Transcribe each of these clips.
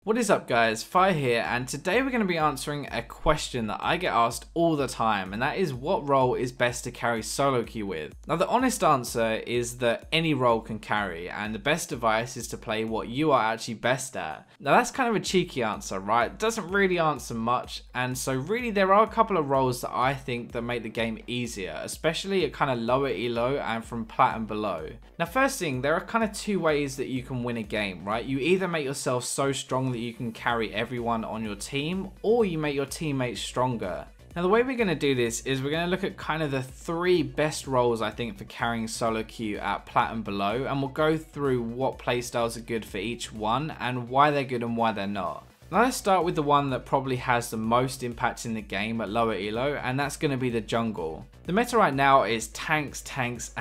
What is up guys, Fire here, and today we're going to be answering a question that I get asked all the time, and that is what role is best to carry solo queue with? Now the honest answer is that any role can carry, and the best advice is to play what you are actually best at. Now that's kind of a cheeky answer, right? It doesn't really answer much, and so really there are a couple of roles that I think that make the game easier, especially at kind of lower elo and from plat and below. Now first thing, there are kind of two ways that you can win a game, right? You either make yourself so strong that you can carry everyone on your team, or you make your teammates stronger. Now the way we're going to do this is we're going to look at kind of the three best roles I think for carrying solo queue at plat and below, and we'll go through what playstyles are good for each one and why they're good and why they're not. Now let's start with the one that probably has the most impact in the game at lower elo, and that's going to be the jungle. The meta right now is tanks,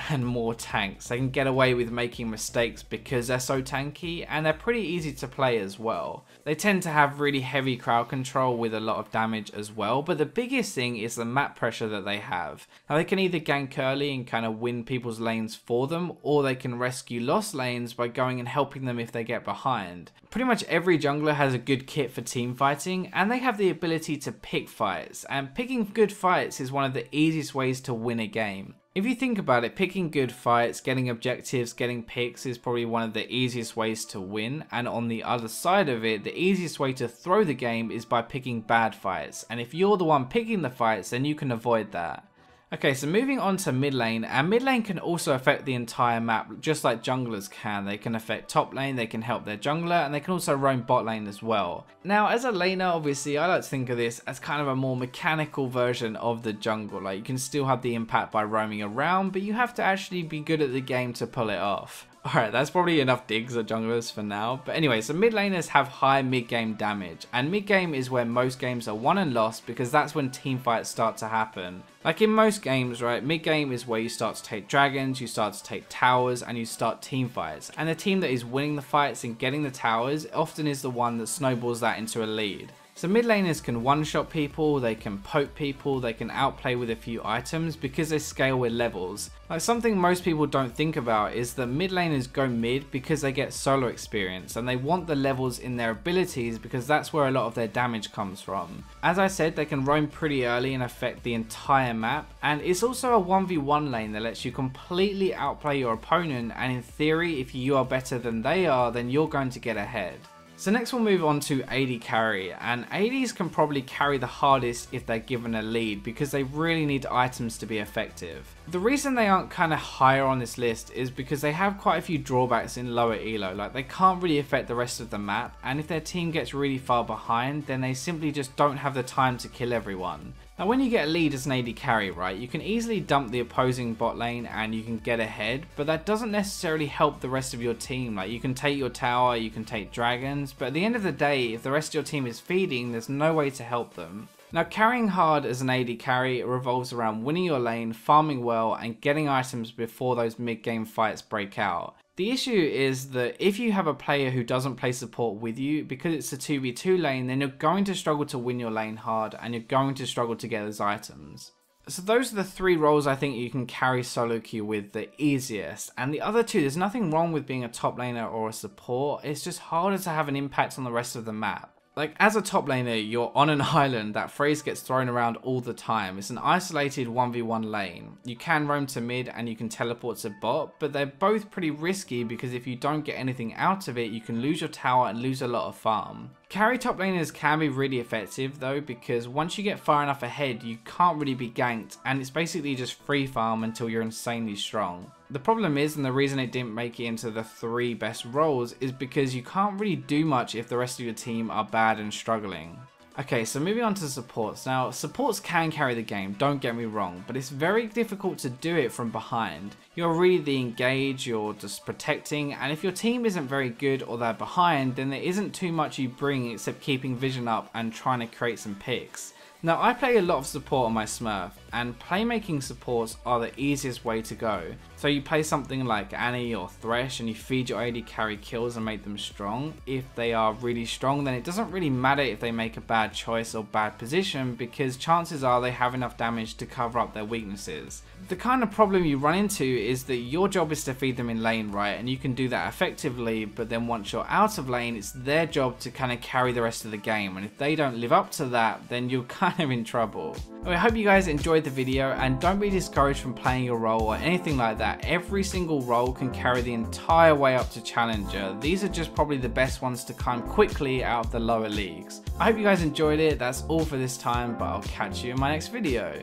and more tanks. They can get away with making mistakes because they're so tanky, and they're pretty easy to play as well. They tend to have really heavy crowd control with a lot of damage as well, but the biggest thing is the map pressure that they have. Now they can either gank early and kind of win people's lanes for them, or they can rescue lost lanes by going and helping them if they get behind. Pretty much every jungler has a good kit for team fighting, and they have the ability to pick fights, and picking good fights is one of the easiest ways to win a game. If you think about it, picking good fights, getting objectives, getting picks is probably one of the easiest ways to win, and on the other side of it, the easiest way to throw the game is by picking bad fights, and if you're the one picking the fights, then you can avoid that. Okay, so moving on to mid lane, and mid lane can also affect the entire map just like junglers can. They can affect top lane, they can help their jungler, and they can also roam bot lane as well. Now as a laner, obviously I like to think of this as kind of a more mechanical version of the jungle. Like you can still have the impact by roaming around, but you have to actually be good at the game to pull it off. Alright, that's probably enough digs at junglers for now. But anyway, so mid laners have high mid-game damage, and mid-game is where most games are won and lost because that's when team fights start to happen. Like in most games, right, mid-game is where you start to take dragons, you start to take towers, and you start team fights. And the team that is winning the fights and getting the towers often is the one that snowballs that into a lead. So mid laners can one-shot people, they can poke people, they can outplay with a few items because they scale with levels. Like something most people don't think about is that mid laners go mid because they get solo experience and they want the levels in their abilities because that's where a lot of their damage comes from. As I said, they can roam pretty early and affect the entire map, and it's also a 1v1 lane that lets you completely outplay your opponent, and in theory if you are better than they are then you're going to get ahead. So next we'll move on to AD carry, and ADs can probably carry the hardest if they're given a lead because they really need items to be effective. The reason they aren't kind of higher on this list is because they have quite a few drawbacks in lower elo, like they can't really affect the rest of the map, and if their team gets really far behind then they simply just don't have the time to kill everyone. Now when you get a lead as an AD carry, right, you can easily dump the opposing bot lane and you can get ahead, but that doesn't necessarily help the rest of your team. Like you can take your tower, you can take dragons, but at the end of the day, if the rest of your team is feeding, there's no way to help them. Now carrying hard as an AD carry revolves around winning your lane, farming well, and getting items before those mid-game fights break out. The issue is that if you have a player who doesn't play support with you, because it's a 2v2 lane, then you're going to struggle to win your lane hard and you're going to struggle to get those items. So those are the three roles I think you can carry solo queue with the easiest, and the other two, there's nothing wrong with being a top laner or a support, it's just harder to have an impact on the rest of the map. Like as a top laner, you're on an island. That phrase gets thrown around all the time. It's an isolated 1v1 lane. You can roam to mid and you can teleport to bot, but they're both pretty risky because if you don't get anything out of it, you can lose your tower and lose a lot of farm. Carry top laners can be really effective though, because once you get far enough ahead, you can't really be ganked, and it's basically just free farm until you're insanely strong. The problem is, and the reason it didn't make it into the three best roles, is because you can't really do much if the rest of your team are bad and struggling. Okay, so moving on to supports. Now, supports can carry the game, don't get me wrong, but it's very difficult to do it from behind. You're really the engage, you're just protecting, and if your team isn't very good or they're behind, then there isn't too much you bring except keeping vision up and trying to create some picks. Now, I play a lot of support on my Smurf, and playmaking supports are the easiest way to go. So you play something like Annie or Thresh and you feed your AD carry kills and make them strong. If they are really strong, then it doesn't really matter if they make a bad choice or bad position, because chances are they have enough damage to cover up their weaknesses. The kind of problem you run into is that your job is to feed them in lane, right? And you can do that effectively, but then once you're out of lane, it's their job to kind of carry the rest of the game. And if they don't live up to that, then you're kind of in trouble. I hope you guys enjoyed the video, and don't be discouraged from playing your role or anything like that. Every single role can carry the entire way up to Challenger. These are just probably the best ones to climb quickly out of the lower leagues. I hope you guys enjoyed it. That's all for this time, but I'll catch you in my next video.